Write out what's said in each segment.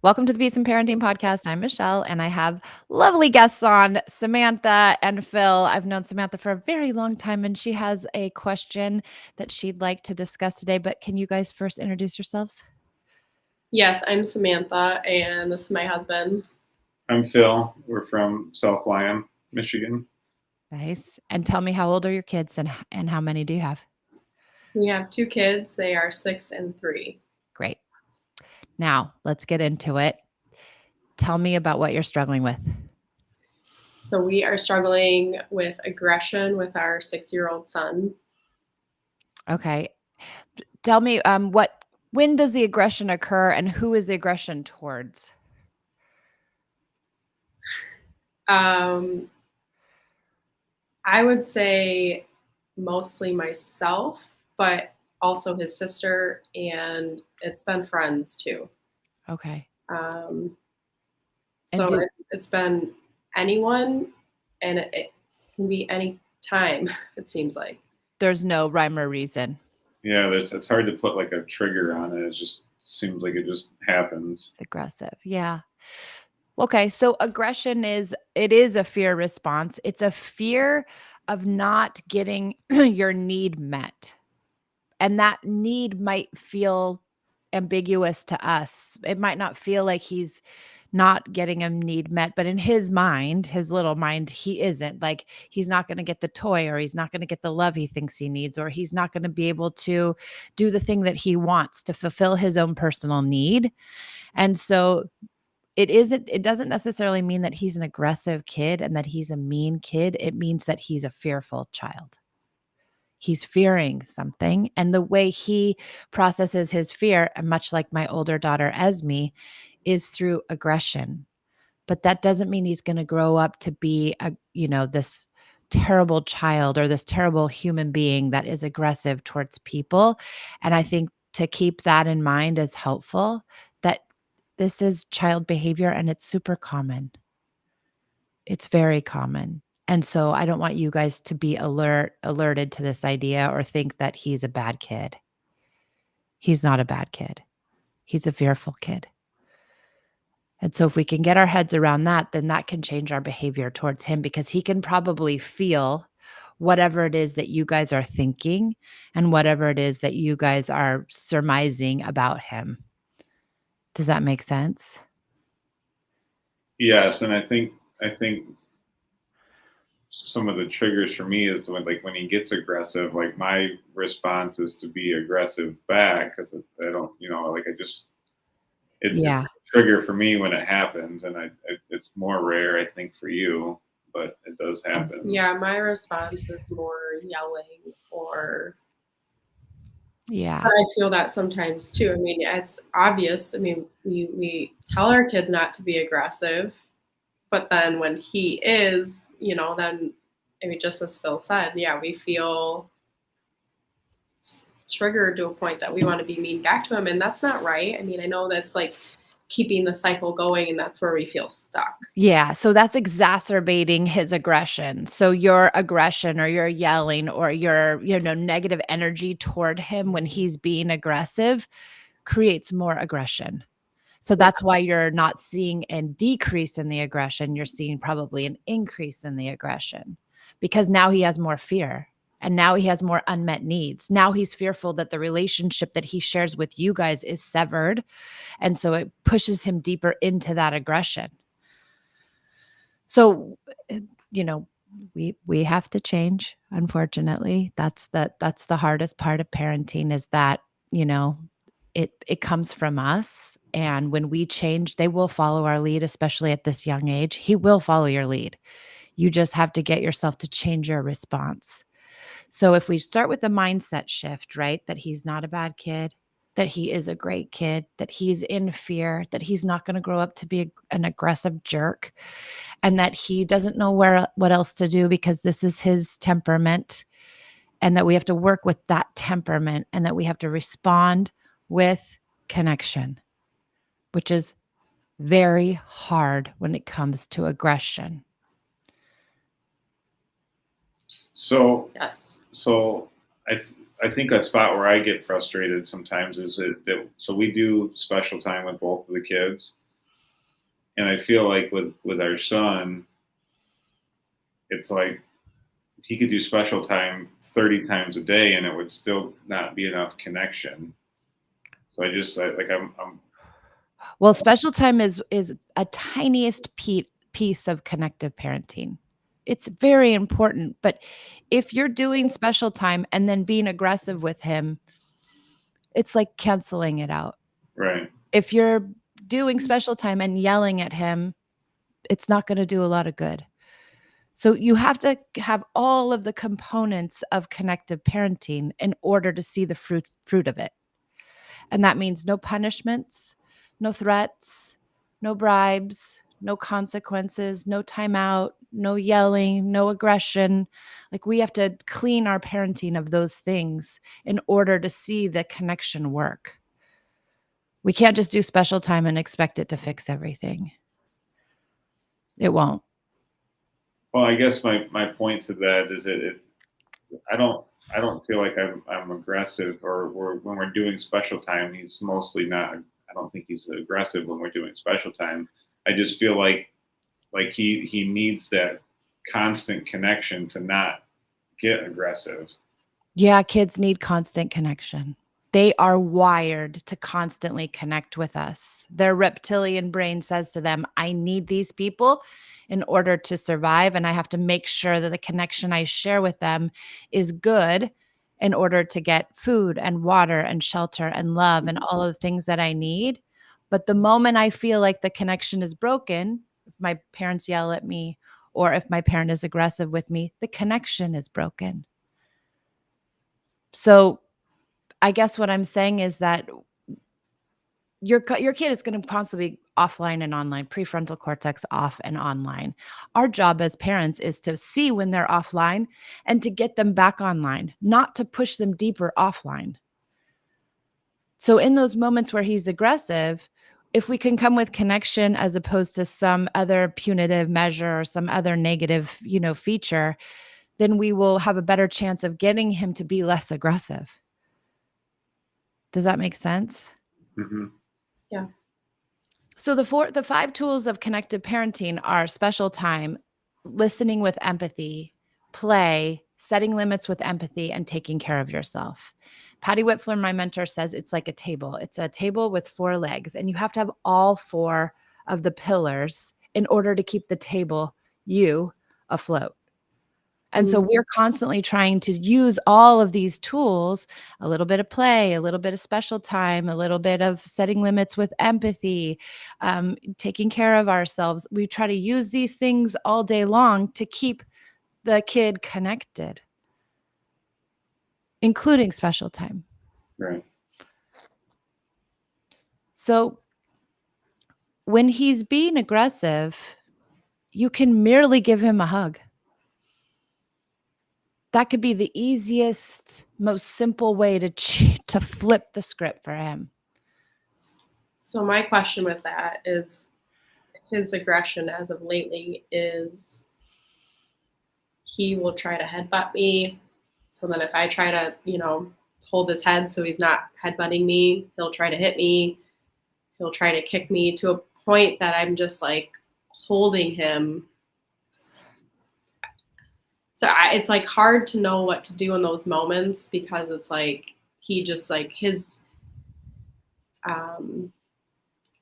Welcome to the Peace and Parenting Podcast. I'm Michelle, and I have lovely guests on, Samantha and Phil. I've known Samantha for a very long time, and she has a question that she'd like to discuss today. But can you guys first introduce yourselves? Yes, I'm Samantha, and this is my husband. I'm Phil. We're from South Lyon, Michigan. Nice. And tell me, how old are your kids, and how many do you have? We have 2 kids. They are 6 and 3. Great. Now, let's get into it. Tell me about what you're struggling with. So we are struggling with aggression with our 6-year-old son. Okay. Tell me, when does the aggression occur, and who is the aggression towards? I would say mostly myself, but also his sister, and it's been friends too. Okay. So it's been anyone, and it can be any time, it seems like. There's no rhyme or reason. Yeah, it's hard to put like a trigger on it. It just seems like it just happens. It's aggressive. Yeah. Okay. So aggression is a fear response. It's a fear of not getting your need met. And that need might feel ambiguous to us. It might not feel like he's not getting a need met, but in his mind, his little mind, he isn't. Like, he's not going to get the toy, or he's not going to get the love he thinks he needs, or he's not going to be able to do the thing that he wants to fulfill his own personal need. And so it doesn't necessarily mean that he's an aggressive kid and that he's a mean kid. It means that he's a fearful child. He's fearing something. And the way he processes his fear, and much like my older daughter Esme, is through aggression. But that doesn't mean he's going to grow up to be this terrible child or this terrible human being that is aggressive towards people. And I think to keep that in mind is helpful, that this is child behavior and it's super common. It's very common. And so I don't want you guys to be alerted to this idea or think that he's a bad kid. He's not a bad kid. He's a fearful kid. And so if we can get our heads around that, then that can change our behavior towards him, because he can probably feel whatever it is that you guys are thinking and whatever it is that you guys are surmising about him. Does that make sense? Yes, and I think some of the triggers for me is when he gets aggressive, like my response is to be aggressive back, because I don't, it's Yeah. a trigger for me when it happens, and it's more rare, I think, for you, but it does happen. Yeah, my response is more yelling or. Yeah. But I feel that sometimes too. I mean, it's obvious. I mean, we tell our kids not to be aggressive, but then when he is, then, I mean, just as Phil said, yeah, we feel triggered to a point that we want to be mean back to him, and that's not right. I mean, I know that's like keeping the cycle going, and that's where we feel stuck. Yeah, so that's exacerbating his aggression. So your aggression or your yelling or your, negative energy toward him when he's being aggressive creates more aggression. So that's why you're not seeing a decrease in the aggression. You're seeing probably an increase in the aggression, because now he has more fear. And now he has more unmet needs. Now he's fearful that the relationship that he shares with you guys is severed. And so it pushes him deeper into that aggression. So, we have to change, unfortunately. That's the hardest part of parenting, is that, it comes from us. And when we change, they will follow our lead, especially at this young age. He will follow your lead. You just have to get yourself to change your response. So if we start with the mindset shift, right, that he's not a bad kid, that he is a great kid, that he's in fear, that he's not going to grow up to be an aggressive jerk, and that he doesn't know what else to do because this is his temperament, and that we have to work with that temperament, and that we have to respond with connection, which is very hard when it comes to aggression. So Yes. So I think a spot where I get frustrated sometimes is that so we do special time with both of the kids, And I feel like with our son, it's like he could do special time 30 times a day and it would still not be enough connection. So I'm Well, special time is a tiniest piece of connective parenting. It's very important, but if you're doing special time and then being aggressive with him, it's like canceling it out. right. If you're doing special time and yelling at him, it's not going to do a lot of good. So you have to have all of the components of connective parenting in order to see the fruit of it. And that means no punishments, no threats, no bribes, no consequences, no timeout, no yelling, no aggression. Like we have to clean our parenting of those things in order to see the connection work. We can't just do special time and expect it to fix everything. It won't. Well, I guess my point to that is I don't feel like I'm aggressive when we're doing special time. He's mostly not. I don't think he's aggressive when we're doing special time. I just feel like he needs that constant connection to not get aggressive. Yeah, kids need constant connection. They are wired to constantly connect with us. Their reptilian brain says to them, I need these people in order to survive. And I have to make sure that the connection I share with them is good in order to get food and water and shelter and love and all of the things that I need. But the moment I feel like the connection is broken, if my parents yell at me or if my parent is aggressive with me, the connection is broken. So I guess what I'm saying is that your kid is going to constantly be offline and online, prefrontal cortex off and online. Our job as parents is to see when they're offline and to get them back online, not to push them deeper offline. So in those moments where he's aggressive, if we can come with connection as opposed to some other punitive measure or some other negative, feature, then we will have a better chance of getting him to be less aggressive. Does that make sense? Mm-hmm. Yeah. So the 5 tools of connected parenting are special time, listening with empathy, play, setting limits with empathy, and taking care of yourself. Patty Whitfler, my mentor, says it's like a table. It's a table with 4 legs, and you have to have all 4 of the pillars in order to keep the table, afloat. And so we're constantly trying to use all of these tools, a little bit of play, a little bit of special time, a little bit of setting limits with empathy, taking care of ourselves. We try to use these things all day long to keep the kid connected, including special time. Right. So when he's being aggressive, you can merely give him a hug. That could be the easiest, most simple way to flip the script for him. So my question with that is, his aggression as of lately is he will try to headbutt me. So then if I try to, hold his head so he's not headbutting me, he'll try to hit me. He'll try to kick me to a point that I'm just like holding him. So it's like hard to know what to do in those moments because it's like he just like his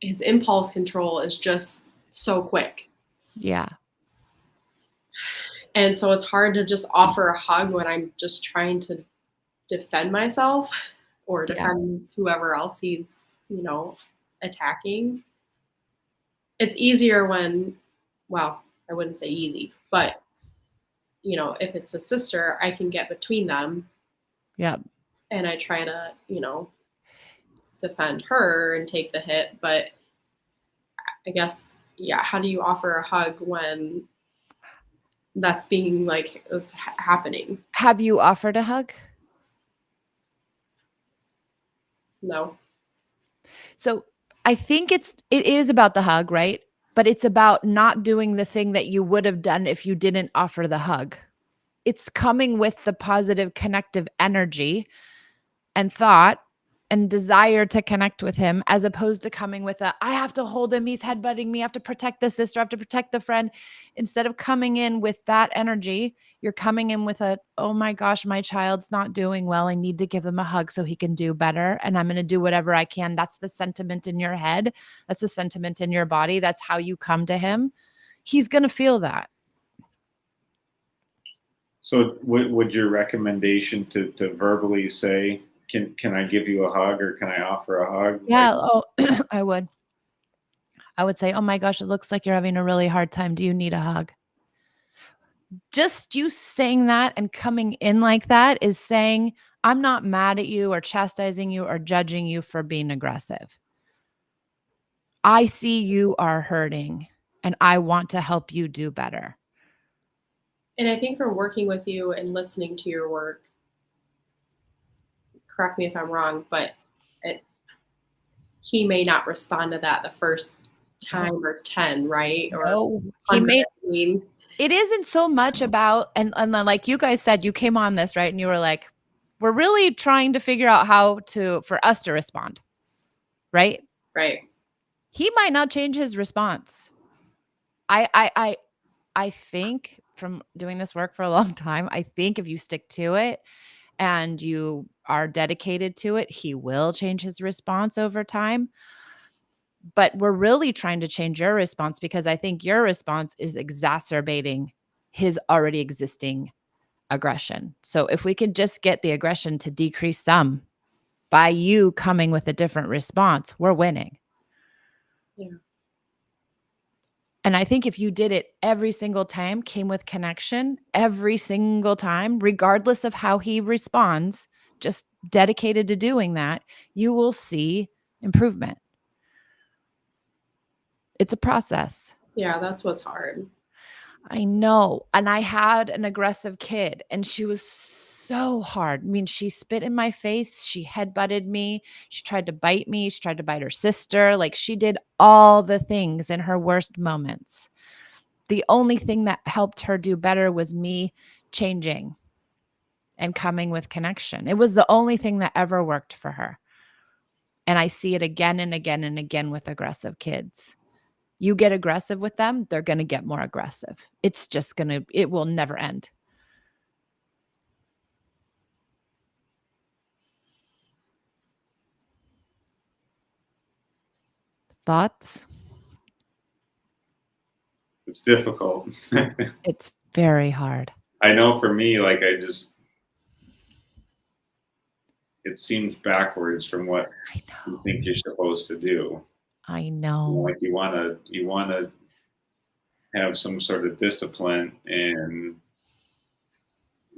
impulse control is just so quick. Yeah. And so it's hard to just offer a hug when I'm just trying to defend myself or defend whoever else he's, attacking. It's easier when, well, I wouldn't say easy, but if it's a sister, I can get between them. Yeah. And I try to, defend her and take the hit. But I guess, how do you offer a hug when that's being like, it's happening? Have you offered a hug? No. So I think it is about the hug, right? But it's about not doing the thing that you would have done if you didn't offer the hug. It's coming with the positive connective energy and thought and desire to connect with him, as opposed to coming with I have to hold him, he's headbutting me, I have to protect the sister, I have to protect the friend. Instead of coming in with that energy, you're coming in with oh my gosh, my child's not doing well. I need to give him a hug so he can do better. And I'm going to do whatever I can. That's the sentiment in your head. That's the sentiment in your body. That's how you come to him. He's going to feel that. So would your recommendation to verbally say, can I give you a hug, or can I offer a hug? Yeah. I would say, oh my gosh, it looks like you're having a really hard time. Do you need a hug? Just you saying that and coming in like that is saying, I'm not mad at you or chastising you or judging you for being aggressive. I see you are hurting and I want to help you do better. And I think from working with you and listening to your work, correct me if I'm wrong, but he may not respond to that the first time or 10, right? Or no, he may. mean, it isn't so much about, and then like you guys said, you came on this, right? And you were like, we're really trying to figure out how for us to respond. Right? Right. He might not change his response. I think from doing this work for a long time, I think if you stick to it and you are dedicated to it, he will change his response over time. But we're really trying to change your response, because I think your response is exacerbating his already existing aggression. So if we can just get the aggression to decrease some by you coming with a different response, we're winning. Yeah. And I think if you did it every single time, came with connection every single time, regardless of how he responds, just dedicated to doing that, you will see improvement. It's a process. Yeah, that's what's hard. I know. And I had an aggressive kid and she was so hard. I mean, she spit in my face. She headbutted me. She tried to bite me. She tried to bite her sister. Like, she did all the things in her worst moments. The only thing that helped her do better was me changing and coming with connection. It was the only thing that ever worked for her. And I see it again and again and again with aggressive kids. You get aggressive with them, they're going to get more aggressive. It's just it will never end. Thoughts? It's difficult. It's very hard. I know for me, like it seems backwards from what you think you're supposed to do. I know. Like you want to have some sort of discipline, and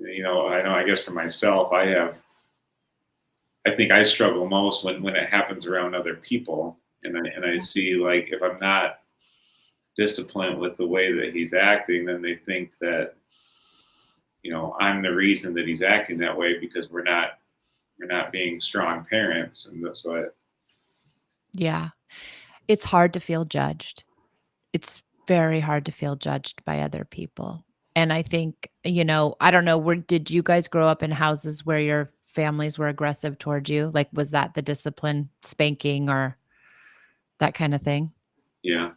I guess for myself, I think I struggle most when it happens around other people, and I see, like, if I'm not disciplined with the way that he's acting, then they think that I'm the reason that he's acting that way, because we're not being strong parents, and that's why. Yeah. It's hard to feel judged. It's very hard to feel judged by other people. And I think, I don't know, did you guys grow up in houses where your families were aggressive towards you? Like, was that the discipline, spanking or that kind of thing? Yeah.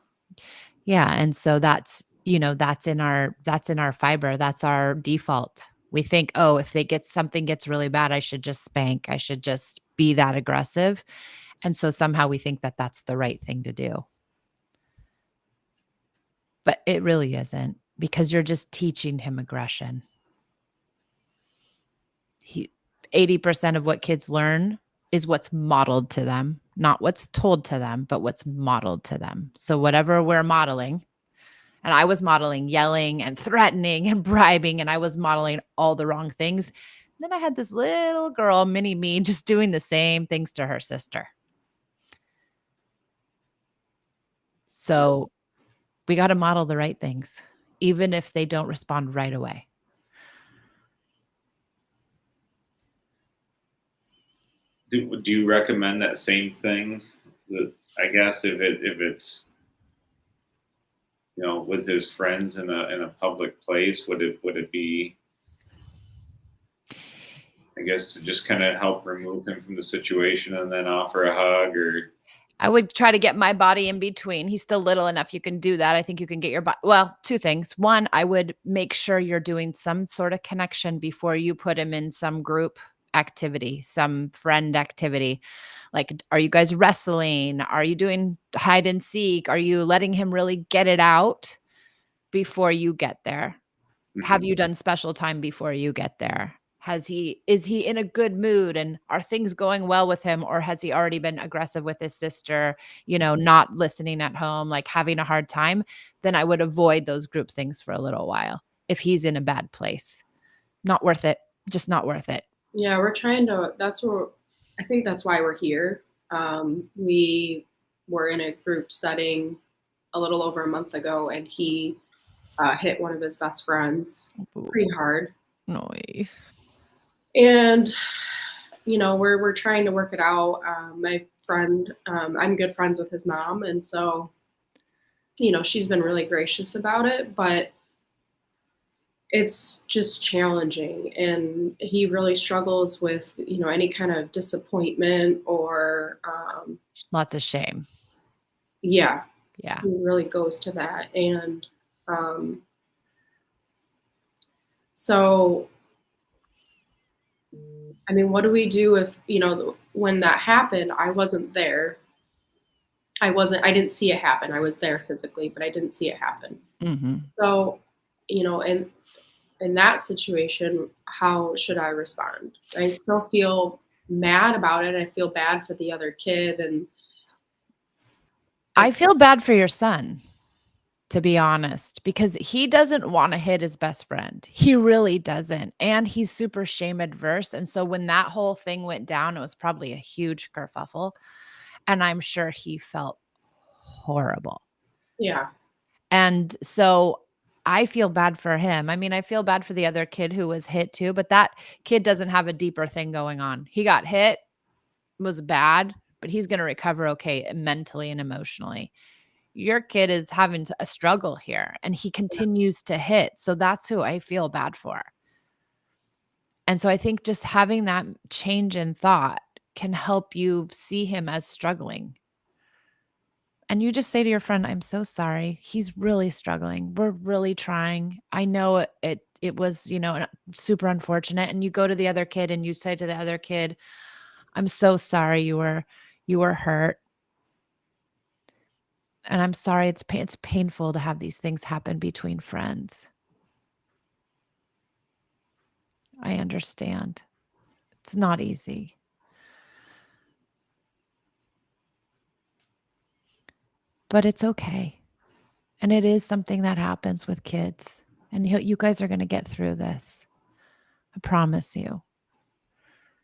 Yeah. And so that's in our fiber. That's our default. We think, oh, if something gets really bad, I should just spank. I should just be that aggressive. And so somehow we think that that's the right thing to do. But it really isn't, because you're just teaching him aggression. 80% of what kids learn is what's modeled to them, not what's told to them, but what's modeled to them. So whatever we're modeling, and I was modeling yelling and threatening and bribing, and I was modeling all the wrong things. And then I had this little girl, mini me, just doing the same things to her sister. So we got to model the right things, even if they don't respond right away. Do you recommend that same thing? That, I guess, if it's with his friends in a public place, would it be I guess to just kind of help remove him from the situation and then offer a hug or. I would try to get my body in between. He's still little enough. You can do that. I think you can get your body. Well, two things. One, I would make sure you're doing some sort of connection before you put him in some group activity, some friend activity. Like, are you guys wrestling? Are you doing hide and seek? Are you letting him really get it out before you get there? Have you done special time before you get there? Is he in a good mood, and are things going well with him, or has he already been aggressive with his sister, not listening at home, like having a hard time? Then I would avoid those group things for a little while. If he's in a bad place, not worth it. Just not worth it. Yeah, we're trying to. I think that's why we're here. We were in a group setting a little over a month ago, and he hit one of his best friends pretty hard. No. And we're trying to work it out. My friend, I'm good friends with his mom, and so she's been really gracious about it, but it's just challenging, and he really struggles with any kind of disappointment or Lots of shame. Yeah, Yeah. he really goes to that. And so I mean, what do we do if when that happened? I wasn't there. I didn't see it happen. I was there physically, but I didn't see it happen. Mm-hmm. So in that situation, how should I respond? I still feel mad about it. I feel bad for the other kid, and I feel bad for your son, to be honest, because he doesn't want to hit his best friend. He really doesn't. And he's super shame adverse. And so when that whole thing went down, it was probably a huge kerfuffle. And I'm sure he felt horrible. yeah. And so I feel bad for him. I mean, I feel bad for the other kid who was hit too, but that kid doesn't have a deeper thing going on. He got hit, was bad, but he's going to recover okay mentally and emotionally. Your kid is having a struggle here, and he continues to hit. So that's who I feel bad for. And so I think just having that change in thought can help you see him as struggling. And you just say to your friend, I'm so sorry. He's really struggling. We're really trying. I know it was, super unfortunate. And you go to the other kid and you say to the other kid, I'm so sorry you were hurt. And I'm sorry it's painful to have these things happen between friends. I understand. It's not easy. But it's okay. And it is something that happens with kids. And you guys are going to get through this. I promise you.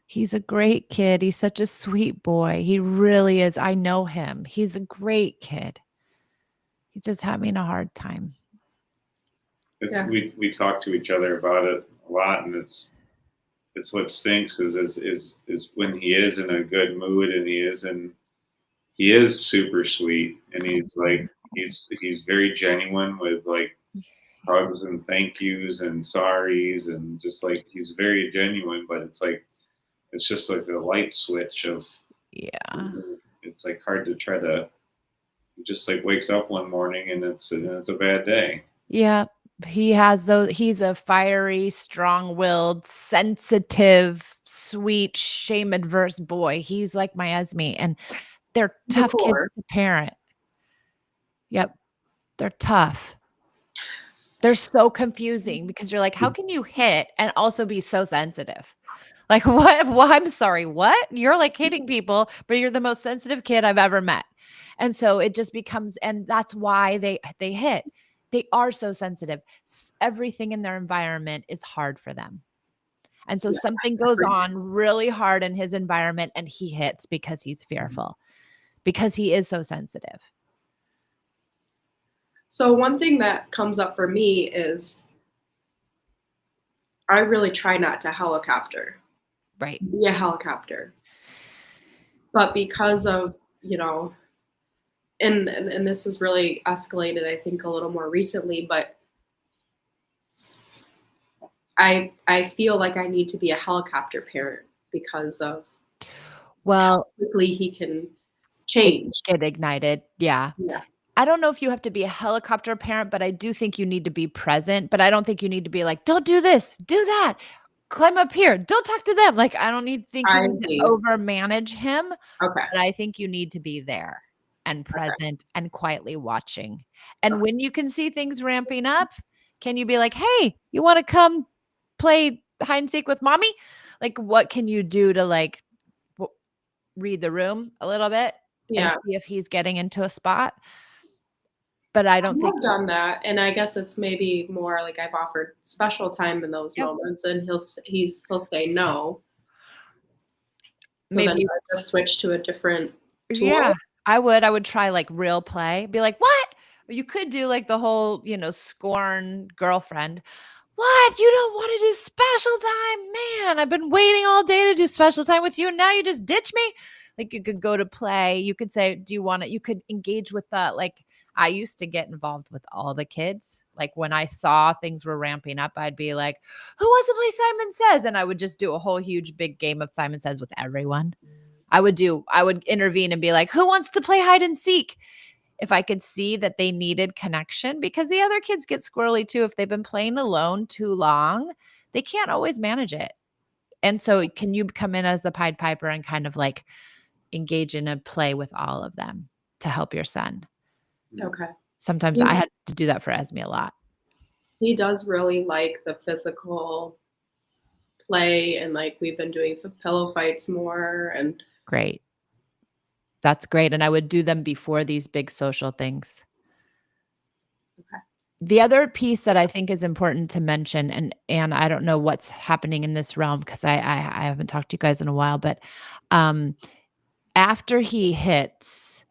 He's a great kid. He's such a sweet boy. He really is. I know him. He's a great kid. He's just having a hard time. We talk to each other about it a lot, and it's what stinks is when he is in a good mood and he is super sweet, and he's like he's very genuine with like hugs and thank yous and sorries, and just like he's very genuine, but it's just like the light switch of it's like hard to try to. He just like wakes up one morning and it's a bad day. Yeah. He has those. He's a fiery, strong-willed, sensitive, sweet, shame-adverse boy. He's like my Esme, and they're tough kids to parent. Yep, they're tough. They're so confusing because you're like, how can you hit and also be so sensitive? Like, what? Well, I'm sorry, what? You're like hitting people, but you're the most sensitive kid I've ever met. And so it just becomes, and that's why they hit. They are so sensitive. Everything in their environment is hard for them. And so something goes on really hard in his environment and he hits because he's fearful, because he is so sensitive. So one thing that comes up for me is I really try not to helicopter. Right. Be a helicopter. But because of, and this has really escalated, I think, a little more recently, but I feel like I need to be a helicopter parent because of how Well, quickly he can it change. get ignited. Yeah. Yeah. I don't know if you have to be a helicopter parent, but I do think you need to be present, but I don't think you need to be like, "Don't do this, do that, climb up here, don't talk to them." Like, I don't think you I need to see. overmanage him, Okay. but I think you need to be there and Okay. present and quietly watching. And Okay. when you can see things ramping up, can you be like, "Hey, you wanna come play hide and seek with mommy?" Like, what can you do to, like, w read the room a little bit and Yeah. see if he's getting into a spot? But I don't I think have done that, and I guess it's maybe more like I've offered special time in those Yep. moments, and he'll say no. So then Maybe I just switch to a different yeah, tool. I would try, like, real play, be like, "What?" You could do, like, the whole, scorn girlfriend. "What? You don't wanna do special time? Man, I've been waiting all day to do special time with you, and now you just ditch me?" Like, you could go to play, you could say, "Do you wanna" you could engage with the like, I used to get involved with all the kids. Like, when I saw things were ramping up, I'd be like, "Who wants to play Simon Says?" And I would just do a whole huge big game of Simon Says with everyone. I would intervene and be like, "Who wants to play hide and seek?" If I could see that they needed connection because the other kids get squirrely too. If they've been playing alone too long, they can't always manage it. And so can you come in as the Pied Piper and kind of like engage in a play with all of them to help your son? Okay. Sometimes I He had to do that for Esme a lot. he does really like the physical play, and, like, we've been doing the pillow fights more, and Great. That's great. And I would do them before these big social things. okay. The other piece that I think is important to mention, and I don't know what's happening in this realm because I haven't talked to you guys in a while, but um, after he hits,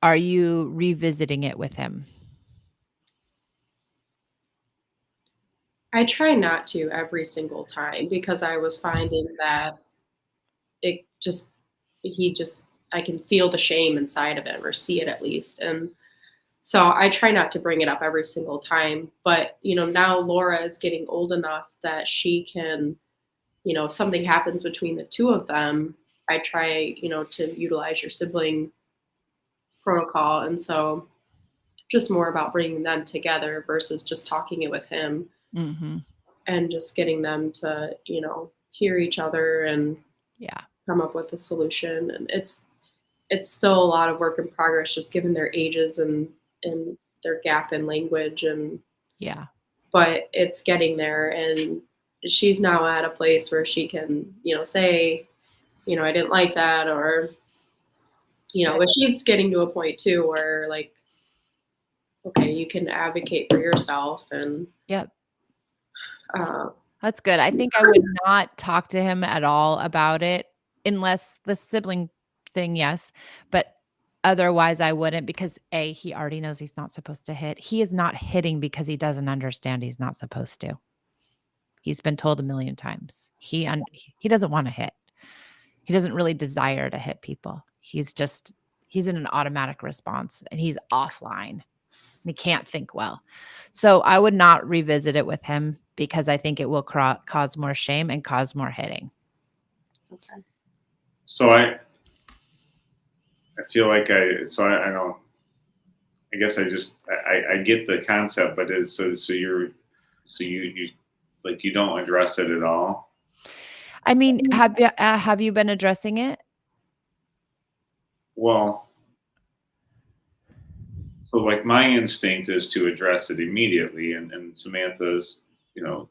are you revisiting it with him? I try not to every single time because I was finding that it just he just I can feel the shame inside of him or see it at least, and so I try not to bring it up every single time, but, now Laura is getting old enough that she can, if something happens between the 2 of them, I try, to utilize your sibling protocol, and so just more about bringing them together versus just talking it with him Mhm. and just getting them to, hear each other and Yeah. come up with a solution, and it's still a lot of work in progress just given their ages and their gap in language, and Yeah. but it's getting there, and she's now at a place where she can, say, I didn't like that, or Good. but she's getting to a point too where, like, okay, you can advocate for yourself, and Yep. uh, That's good. I think I would not talk to him at all about it unless the sibling thing, yes, but otherwise I wouldn't because A, he already knows he's not supposed to hit. He is not hitting because he doesn't understand he's not supposed to. He's been told a million times. He doesn't wanna hit. He doesn't really desire to hit people. He's in an automatic response and he's offline and he can't think well. So I would not revisit it with him because I think it will cause more shame and cause more hitting. okay. So I feel like I don't. I guess I get the concept, but it's so you like you don't address it at all. I mean, have you been addressing it? Well, so like my instinct is to address it immediately, and Samantha's, you know,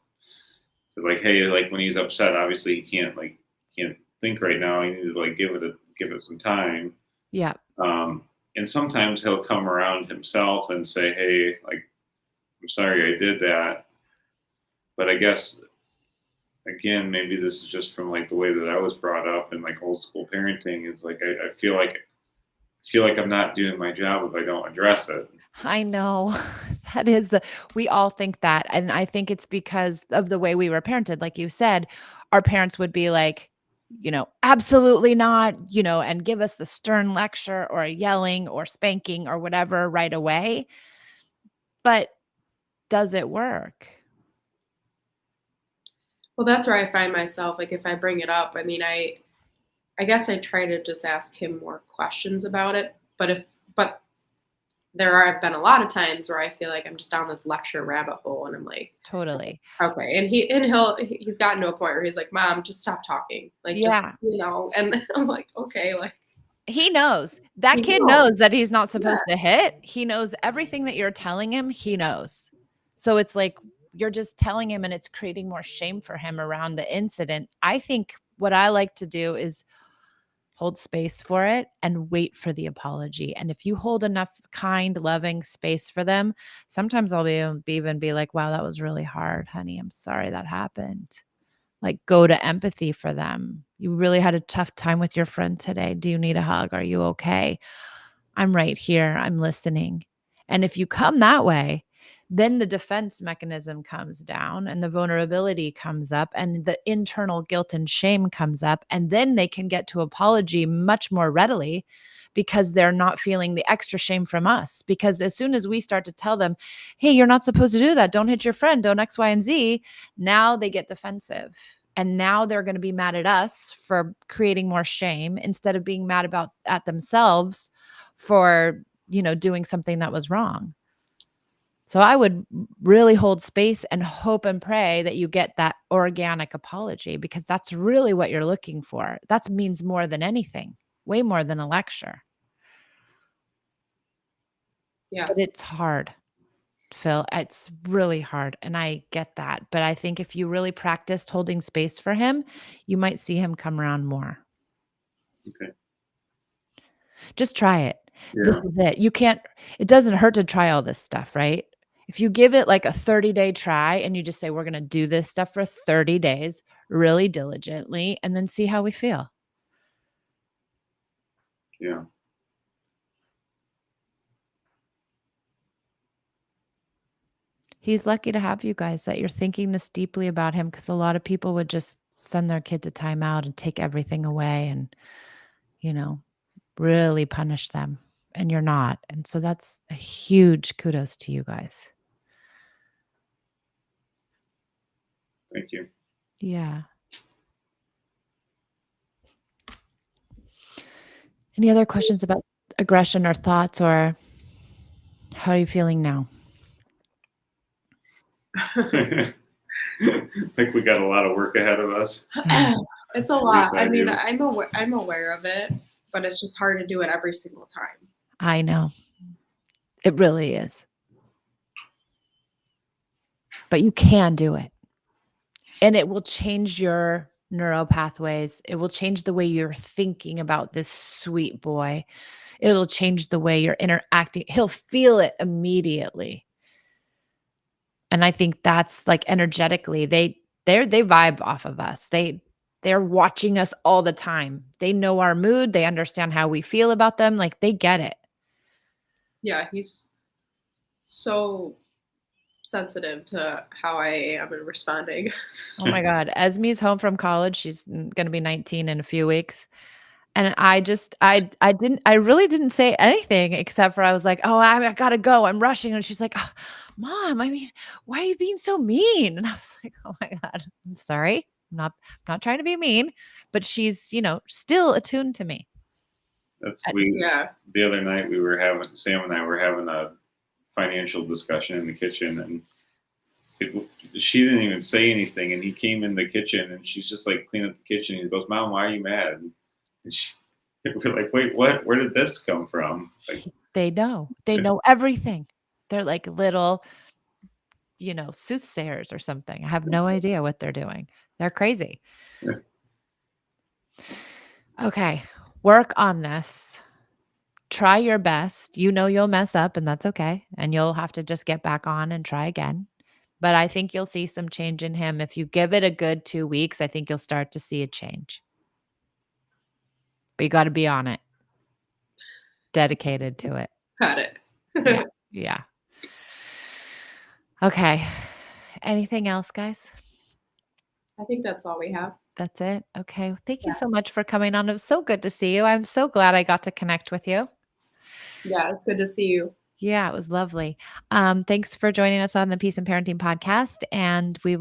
so like, hey, like when he's upset, obviously he can't think right now. He needs to like give it some time. Yeah. Um, and sometimes he'll come around himself and say, hey, like I'm sorry I did that. But I guess again, maybe this is just from like the way that I was brought up and like old school parenting. Is like I feel like I'm not doing my job if I don't address it. I know. That is the we all think that, and I think it's because of the way we were parented. Like you said, our parents would be like, "Absolutely not," and give us the stern lecture or yelling or spanking or whatever right away. But does it work? Well, that's where I find myself, like, if I bring it up, I mean, I guess I try to just ask him more questions about it, but there have been a lot of times where I feel like I'm just down this lecture rabbit hole, and I'm like, Totally. okay, and he's gotten to a point where he's like, "Mom, just stop talking, like, just, Yeah. and I'm like, okay, like, He knows. That he kid knows, knows that he's not yeah, supposed to hit. He knows everything that you're telling him, he knows. So it's like you're just telling him and it's creating more shame for him around the incident. I think what I like to do is hold space for it and wait for the apology. And if you hold enough kind, loving space for them, sometimes I'll even be like, wow, that was really hard, honey. I'm sorry that happened. Like, go to empathy for them. You really had a tough time with your friend today. Do you need a hug? Are you okay? I'm right here. I'm listening. And if you come that way, then the defense mechanism comes down and the vulnerability comes up and the internal guilt and shame comes up. And then they can get to apology much more readily because they're not feeling the extra shame from us. Because as soon as we start to tell them, hey, you're not supposed to do that, don't hit your friend, don't X, Y, and Z, now they get defensive. And now they're going to be mad at us for creating more shame instead of being mad about at themselves for, doing something that was wrong. So I would really hold space and hope and pray that you get that organic apology because that's really what you're looking for. That means more than anything, way more than a lecture. yeah, But it's hard, Phil. It's really hard. And I get that. But I think if you really practiced holding space for him, you might see him come around more. Okay. Just try it. This Yeah. is it. It doesn't hurt to try all this stuff, right? If you give it like a 30-day try and you just say, we're going to do this stuff for 30 days really diligently and then see how we feel. Yeah. He's lucky to have you guys that you're thinking this deeply about him because a lot of people would just send their kid to timeout and take everything away and, you know, really punish them. And you're not. And so that's a huge kudos to you guys. Thank you. Yeah. Any other questions about aggression or thoughts, or how are you feeling now? I think we got a lot of work ahead of us. Yeah. it's a At lot. least I I mean, do. I'm aware of it, but it's just hard to do it every single time. I know. It really is. But you can do it. And it will change your neural pathways. It will change the way you're thinking about this sweet boy. It'll change the way you're interacting. He'll feel it immediately. And I think that's like energetically, they vibe off of us. They're watching us all the time. They know our mood. They understand how we feel about them. Like they get it. Yeah, he's so sensitive to how I am and responding. Oh my God. Esme's home from college. She's going to be 19 in a few weeks. And I really didn't say anything except for I was like, oh, I gotta go. I'm rushing. And she's like, "Oh, Mom, I mean, why are you being so mean?" And I was like, oh my God, I'm sorry. I'm not trying to be mean, but she's, still attuned to me. Yeah, The other night Sam and I were having a financial discussion in the kitchen, and she didn't even say anything, and he came in the kitchen and she's just like cleaning up the kitchen. He goes, "Mom, why are you mad?" And we're like, "Wait, what? Where did this come from?" Like, They know everything. They're like little, soothsayers or something. I have no idea what they're doing. They're crazy. yeah. Okay. Work on this. Try your best. You'll mess up and that's okay. And you'll have to just get back on and try again. But I think you'll see some change in him. If you give it a good 2 weeks, I think you'll start to see a change. But you got to be on it. Dedicated to it. got it. Yeah. Yeah. Okay. Anything else, guys? I think that's all we have. That's it. Okay. Thank you Yeah. so much for coming on. It was so good to see you. I'm so glad I got to connect with you. Yeah, it's good to see you. Yeah, it was lovely. Thanks for joining us on the Peace and Parenting podcast. And we will